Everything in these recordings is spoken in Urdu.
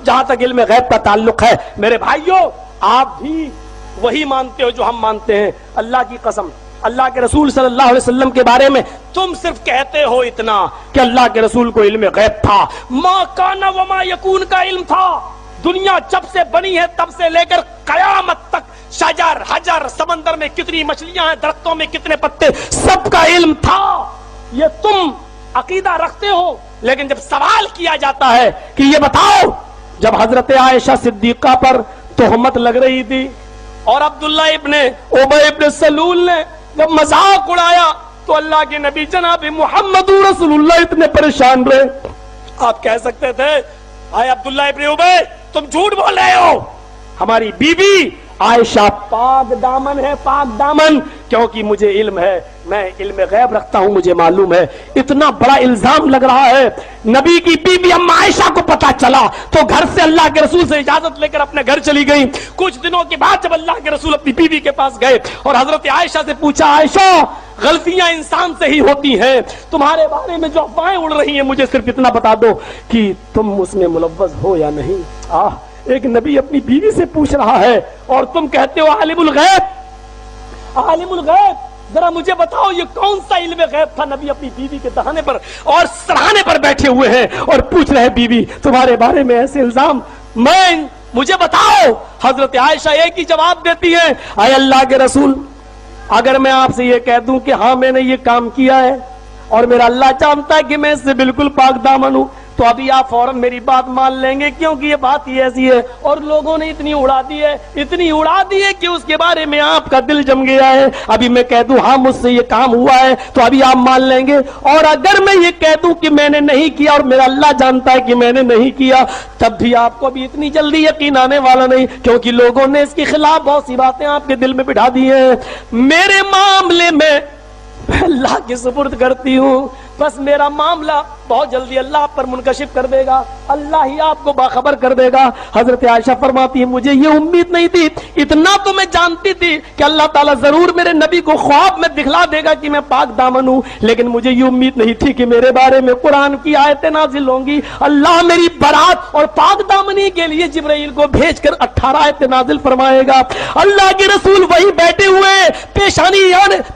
جہاں تک علم غیب کا تعلق ہے میرے بھائیوں آپ بھی وہی مانتے ہو جو ہم مانتے ہیں. اللہ کی قسم اللہ کے رسول صلی اللہ علیہ وسلم کے بارے میں تم صرف کہتے ہو اتنا کہ اللہ کے رسول کو علم غیب تھا. ما کان وما یکون کا علم تھا. دنیا جب سے بنی ہے تب سے لے کر قیامت تک شجر حجر سمندر میں کتنی مچھلیاں ہیں درختوں میں کتنے پتے سب کا علم تھا. یہ تم عقیدہ رکھتے ہو لیکن جب سوال کیا جاتا ہے کہ یہ بتاؤ جب حضرت عائشہ صدیقہ پر تہمت لگ رہی تھی اور عبداللہ ابن ابی ابن سلول نے جب مذاق اڑایا تو اللہ کے نبی جناب محمد رسول اللہ اتنے پریشان رہے. آپ کہہ سکتے تھے اے عبداللہ ابن ابی تم جھوٹ بول رہے ہو ہماری بیوی عائشہ پاک دامن ہے پاک دامن کیونکہ مجھے علم ہے میں علم غیب رکھتا ہوں مجھے معلوم ہے. اتنا بڑا الزام لگ رہا ہے. نبی کی بیوی اما عائشہ کو پتا چلا تو گھر سے اللہ کے رسول سے اجازت لے کر اپنے گھر چلی گئی. کچھ دنوں کے بعد جب اللہ کے رسول اپنی بیوی کے پاس گئے اور حضرت عائشہ سے پوچھا عائشہ غلطیاں انسان سے ہی ہوتی ہیں تمہارے بارے میں جو افواہیں اڑ رہی ہیں مجھے صرف اتنا بتا دو کہ تم اس میں ملوث ہو یا نہیں. ایک نبی اپنی بیوی سے پوچھ رہا ہے اور تم کہتے ہو عالم الغیب عالم الغیب. ذرا مجھے بتاؤ یہ کون سا علم غیب تھا. نبی اپنی بیوی کے دہانے پر اور سراہنے پر بیٹھے ہوئے ہیں اور پوچھ رہے ہیں بیوی تمہارے بارے میں ایسے الزام مجھے بتاؤ. حضرت عائشہ ایک ہی جواب دیتی ہے اے اللہ کے رسول اگر میں آپ سے یہ کہہ دوں کہ ہاں میں نے یہ کام کیا ہے اور میرا اللہ جانتا ہے کہ میں اس سے بالکل پاک دامن ہوں تو ابھی آپ فوراً میری بات مان لیں گے کیونکہ یہ بات ہی ایسی ہے اور لوگوں نے اتنی اڑا دی ہے کہ اس کے بارے میں آپ کا دل جم گیا ہے. ابھی میں کہہ دوں ہاں مجھ سے یہ کام ہوا ہے تو ابھی آپ مان لیں گے اور اگر میں یہ کہہ دوں کہ میں نے نہیں کیا اور میرا اللہ جانتا ہے کہ میں نے نہیں کیا تب بھی آپ کو بھی اتنی جلدی یقین آنے والا نہیں کیونکہ لوگوں نے اس کے خلاف بہت سی باتیں آپ کے دل میں بٹھا دی ہیں. میرے معاملے میں اللہ کے سپرد کرتی ہوں بس میرا معاملہ بہت جلدی اللہ پر منکشف کر دے گا اللہ ہی آپ کو باخبر کر دے گا. حضرت عائشہ فرماتی ہے مجھے یہ امید نہیں تھی اتنا تو میں جانتی تھی کہ اللہ تعالیٰ ضرور میرے نبی کو خواب میں دکھلا دے گا کہ میں پاک دامن ہوں لیکن مجھے یہ امید نہیں تھی کہ میرے بارے میں قرآن کی آیتیں نازل ہوں گی. اللہ میری برات اور پاک دامنی کے لیے جبرائیل کو بھیج کر 18 آیتیں نازل فرمائے گا. اللہ کے رسول وہی بیٹھے ہوئے پیشانی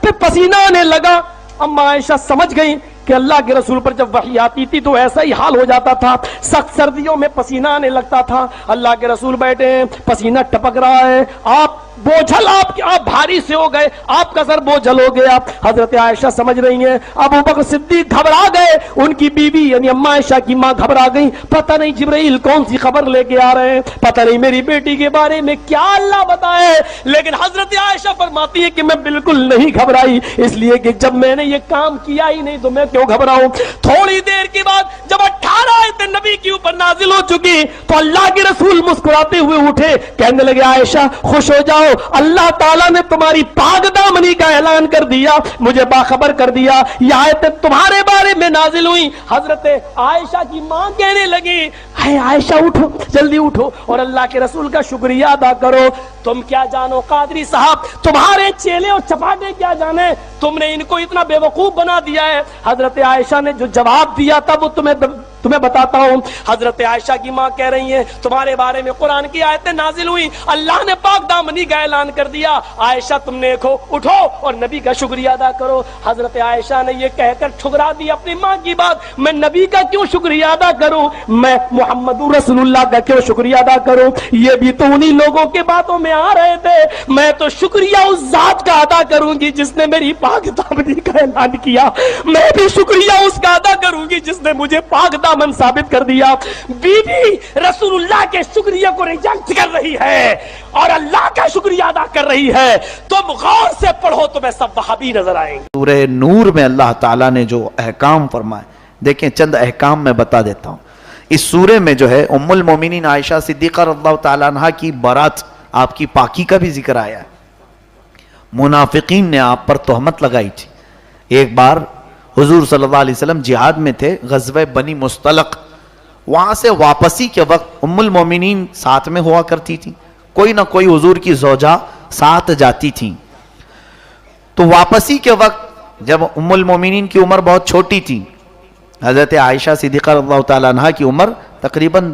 پہ پسینہ آنے لگا. اما عائشہ سمجھ گئی کہ اللہ کے رسول پر جب وحی آتی تھی تو ایسا ہی حال ہو جاتا تھا سخت سردیوں میں پسینہ آنے لگتا تھا. اللہ کے رسول بیٹھے ہیں پسینہ ٹپک رہا ہے آپ بوجھل آپ بھاری سے ہو گئے آپ کا سر بوجھل ہو گیا. حضرت عائشہ سمجھ رہی ہیں ابو بکر صدیق گھبرا گئے ان کی بیوی یعنی اما عائشہ کی ماں گھبرا گئی پتہ نہیں جبرائیل کون سی خبر لے کے آ رہے ہیں پتہ نہیں میری بیٹی کے بارے میں کیا اللہ بتائے. لیکن حضرت عائشہ فرماتی ہے کہ میں بالکل نہیں گھبرائی اس لیے کہ جب میں نے یہ کام کیا ہی نہیں تو میں کیوں گھبراؤں. تھوڑی دیر کے بعد جب 18 آیتیں نبی کے اوپر نازل ہو چکی تو اللہ کے رسول مسکراتے ہوئے اٹھے کہنے لگے عائشہ خوش ہو جاؤ اللہ تعالیٰ نے تمہاری پاک دامنی کا اعلان کر دیا مجھے باخبر کر دیا یہ آیتیں تمہارے بارے میں نازل ہوئی. حضرت عائشہ کی ماں کہنے لگی اے عائشہ اٹھو جلدی اٹھو اور اللہ کے رسول کا شکریہ ادا کرو. تم کیا جانو قادری صاحب تمہارے چیلے اور چپاٹے کیا جانے تم نے ان کو اتنا بے وقوف بنا دیا ہے. حضرت عائشہ نے جو جواب دیا تھا وہ تمہیں بتاتا ہوں. حضرت عائشہ کی ماں کہہ رہی ہیں تمہارے بارے میں قرآن کی آیتیں نازل ہوئی اللہ نے پاک دامنی کا اعلان کر دیا. عائشہ تم نے اٹھو اور نبی کا شکریہ ادا کرو. حضرت عائشہ نے یہ کہہ کر ٹھکرا دی اپنی ماں کی بات میں نبی کا کیوں شکریہ ادا کروں میں محمد رسول اللہ کا کیوں شکریہ ادا کروں. یہ بھی تو انہی لوگوں کے باتوں میں آ رہے تھے میں تو شکریہ اس ذات کا ادا کروں گی جس نے میری پاک دامنی کا اعلان کیا میں بھی شکریہ اس کا ادا کروں گی جس نے مجھے پاک دامن ثابت کر دیا. بیوی رسول اللہ کے شکریہ کو ریجیکٹ کر رہی ہے اور اللہ کا شکریہ ادا کر رہی ہے. تم غور سے پڑھو تمہیں سب وہابی نظر آئیں گے. سورہ نور میں اللہ تعالیٰ نے جو احکام فرمائے دیکھیں چند احکام میں بتا دیتا ہوں. اس سورے میں جو ہے ام المومنین عائشہ صدیقہ رضی اللہ تعالیٰ عنہ کی برات آپ کی پاکی کا بھی ذکر آیا ہے. منافقین نے آپ پر تہمت لگائی تھی. ایک بار حضور صلی اللہ علیہ وسلم جہاد میں تھے غزوہ بنی مستلق وہاں سے واپسی کے وقت ام المومنین ساتھ میں ہوا کرتی تھی کوئی نہ کوئی حضور کی زوجہ ساتھ جاتی تھی. تو واپسی کے وقت جب ام المومنین کی عمر بہت چھوٹی تھی حضرت عائشہ صدیقہ رضی اللہ تعالیٰ عنہ کی عمر تقریباً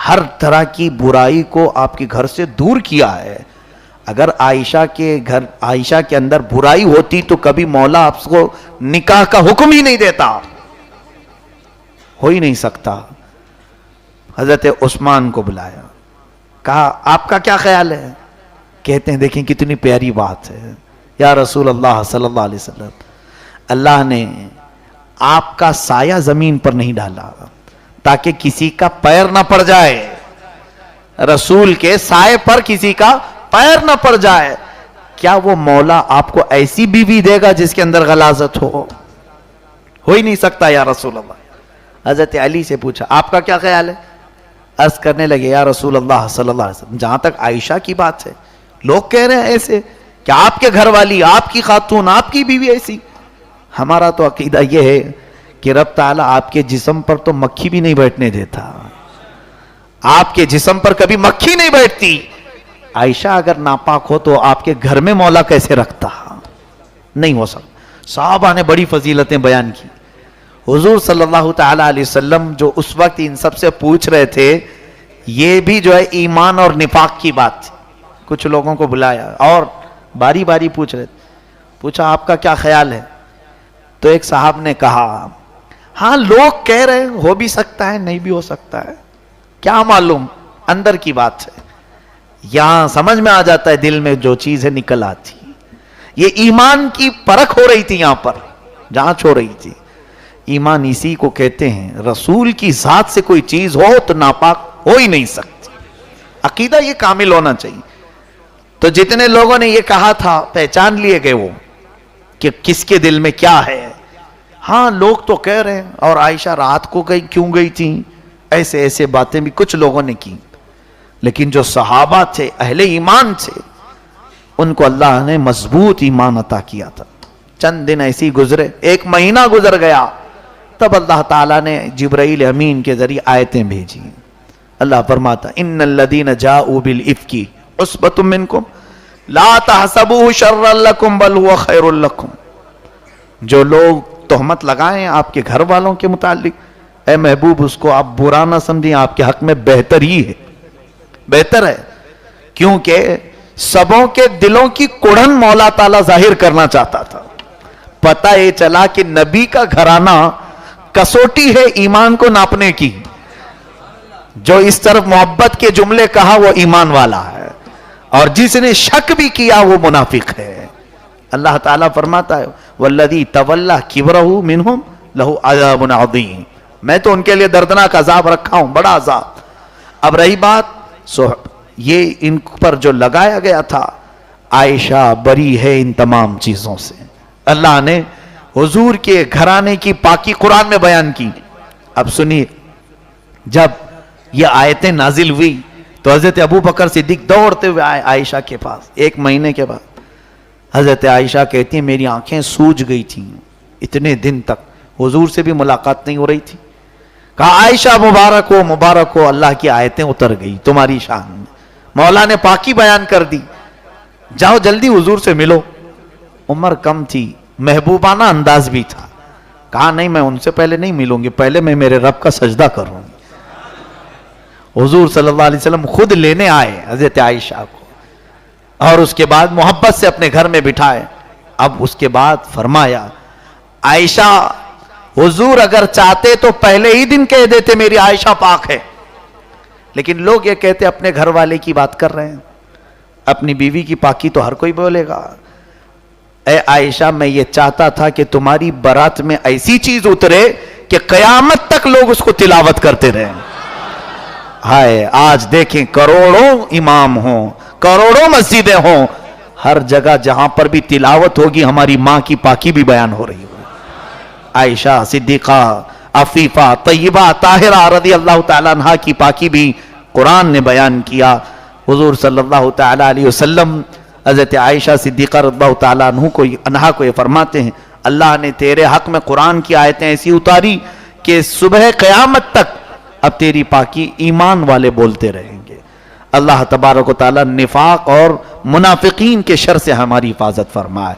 ہر طرح کی برائی کو آپ کے گھر سے دور کیا ہے. اگر عائشہ کے اندر برائی ہوتی تو کبھی مولا آپ کو نکاح کا حکم ہی نہیں دیتا, ہو ہی نہیں سکتا. حضرت عثمان کو بلایا, کہا آپ کا کیا خیال ہے؟ کہتے ہیں دیکھیں کتنی پیاری بات ہے, یا رسول اللہ صلی اللہ علیہ وسلم, اللہ نے آپ کا سایہ زمین پر نہیں ڈالا تاکہ کسی کا پیر نہ پڑ جائے, رسول کے سائے پر کسی کا پیر نہ پڑ جائے. کیا وہ مولا آپ کو ایسی بیوی دے گا جس کے اندر غلاظت ہو ہی نہیں سکتا یا رسول اللہ. حضرت علی سے پوچھا آپ کا کیا خیال ہے؟ عرض کرنے لگے یا رسول اللہ صلی اللہ علیہ وسلم, جہاں تک عائشہ کی بات ہے, لوگ کہہ رہے ہیں ایسے کہ آپ کے گھر والی, آپ کی خاتون, آپ کی بیوی ایسی. ہمارا تو عقیدہ یہ ہے کہ رب تعالیٰ آپ کے جسم پر تو مکھی بھی نہیں بیٹھنے دیتا, آپ کے جسم پر کبھی مکھی نہیں بیٹھتی. عائشہ اگر ناپاک ہو تو آپ کے گھر میں مولا کیسے رکھتا؟ نہیں ہو سکتا. صحابہ نے بڑی فضیلتیں بیان کی. حضور صلی اللہ تعالی علیہ وسلم جو اس وقت ان سب سے پوچھ رہے تھے, یہ بھی جو ہے ایمان اور نفاق کی بات تھی. کچھ لوگوں کو بلایا اور باری باری پوچھ رہے تھے. پوچھا آپ کا کیا خیال ہے؟ تو ایک صاحب نے کہا ہاں لوگ کہہ رہے ہیں, ہو بھی سکتا ہے نہیں بھی ہو سکتا ہے, کیا معلوم, اندر کی بات ہے. یہاں سمجھ میں آ جاتا ہے, دل میں جو چیز ہے نکل آتی. یہ ایمان کی پرکھ ہو رہی تھی, یہاں پر جانچ ہو رہی تھی. ایمان اسی کو کہتے ہیں, رسول کی ذات سے کوئی چیز ہو تو ناپاک ہو ہی نہیں سکتی. عقیدہ یہ کامل ہونا چاہیے. تو جتنے لوگوں نے یہ کہا تھا پہچان لیے گئے وہ کہ کس کے دل میں کیا ہے. ہاں لوگ تو کہہ رہے ہیں, اور عائشہ رات کو کیوں گئی تھی, ایسے ایسے باتیں بھی کچھ لوگوں نے کی. لیکن جو صحابہ تھے, اہل ایمان تھے, ان کو اللہ نے مضبوط ایمان عطا کیا تھا. چند دن ایسی گزرے, 1 مہینہ گزر گیا, تب اللہ تعالیٰ نے جبرائیل امین کے ذریعے آیتیں بھیجی. اللہ فرماتا ان الذین جاؤوا بالافک عصبۃ منکم لا تحسبوه شرا لکم بل هو خیر لکم. جو لوگ تہمت لگائیں آپ کے گھر والوں کے متعلق, اے محبوب اس کو آپ برا نہ سمجھیں, آپ کے حق میں بہتر ہی ہے, بہتر ہے. کیونکہ سبوں کے دلوں کی کڑھن مولا تعالیٰ ظاہر کرنا چاہتا تھا. پتہ یہ چلا کہ نبی کا گھرانہ کسوٹی ہے ایمان کو ناپنے کی. جو اس طرف محبت کے جملے کہا وہ ایمان والا ہے, اور جس نے شک بھی کیا وہ منافق ہے. اللہ تعالیٰ فرماتا ہے والذی تولی کبرہ منہم لہ عذاب عظیم, میں تو ان کے لیے دردناک عذاب رکھا ہوں, بڑا عذاب. اب رہی بات یہ ان پر جو لگایا گیا تھا, عائشہ بری ہے ان تمام چیزوں سے. اللہ نے حضور کے گھرانے کی پاکی قرآن میں بیان کی. اب سنیے, جب یہ آیتیں نازل ہوئی تو حضرت ابو بکر صدیق دوڑتے ہوئے آئے عائشہ کے پاس. 1 مہینے کے بعد حضرت عائشہ کہتی ہیں میری آنکھیں سوج گئی تھیں, اتنے دن تک حضور سے بھی ملاقات نہیں ہو رہی تھی. کہا عائشہ مبارک ہو, اللہ کی آیتیں اتر گئی تمہاری شان میں, مولا نے پاکی بیان کر دی, جاؤ جلدی حضور سے ملو. عمر کم تھی, محبوبانہ انداز بھی تھا. کہا نہیں میں ان سے پہلے نہیں ملوں گی, پہلے میں میرے رب کا سجدہ کروں گی. حضور صلی اللہ علیہ وسلم خود لینے آئے حضرت عائشہ کو, اور اس کے بعد محبت سے اپنے گھر میں بٹھائے. اب اس کے بعد فرمایا عائشہ حضور اگر چاہتے تو پہلے ہی دن کہہ دیتے میری عائشہ پاک ہے, لیکن لوگ یہ کہتے اپنے گھر والے کی بات کر رہے ہیں, اپنی بیوی کی پاکی تو ہر کوئی بولے گا. اے عائشہ میں یہ چاہتا تھا کہ تمہاری برات میں ایسی چیز اترے کہ قیامت تک لوگ اس کو تلاوت کرتے رہیں. ہائے آج دیکھیں کروڑوں امام ہوں, کروڑوں مسجدیں ہوں, ہر جگہ جہاں پر بھی تلاوت ہوگی ہماری ماں کی پاکی بھی بیان ہو رہی ہوگی. عائشہ صدیقہ عفیفہ طیبہ طاہرہ رضی اللہ تعالیٰ عنہ کی پاکی بھی قرآن نے بیان کیا. حضور صلی اللہ تعالیٰ علیہ وسلم حضرت عائشہ صدیقہ رضی اللہ تعالیٰ عنہ کو یہ فرماتے ہیں اللہ نے تیرے حق میں قرآن کی آیتیں ایسی اتاری کہ صبح قیامت تک اب تیری پاکی ایمان والے بولتے رہیں گے. اللہ تبارک و تعالیٰ نفاق اور منافقین کے شر سے ہماری حفاظت فرمائے.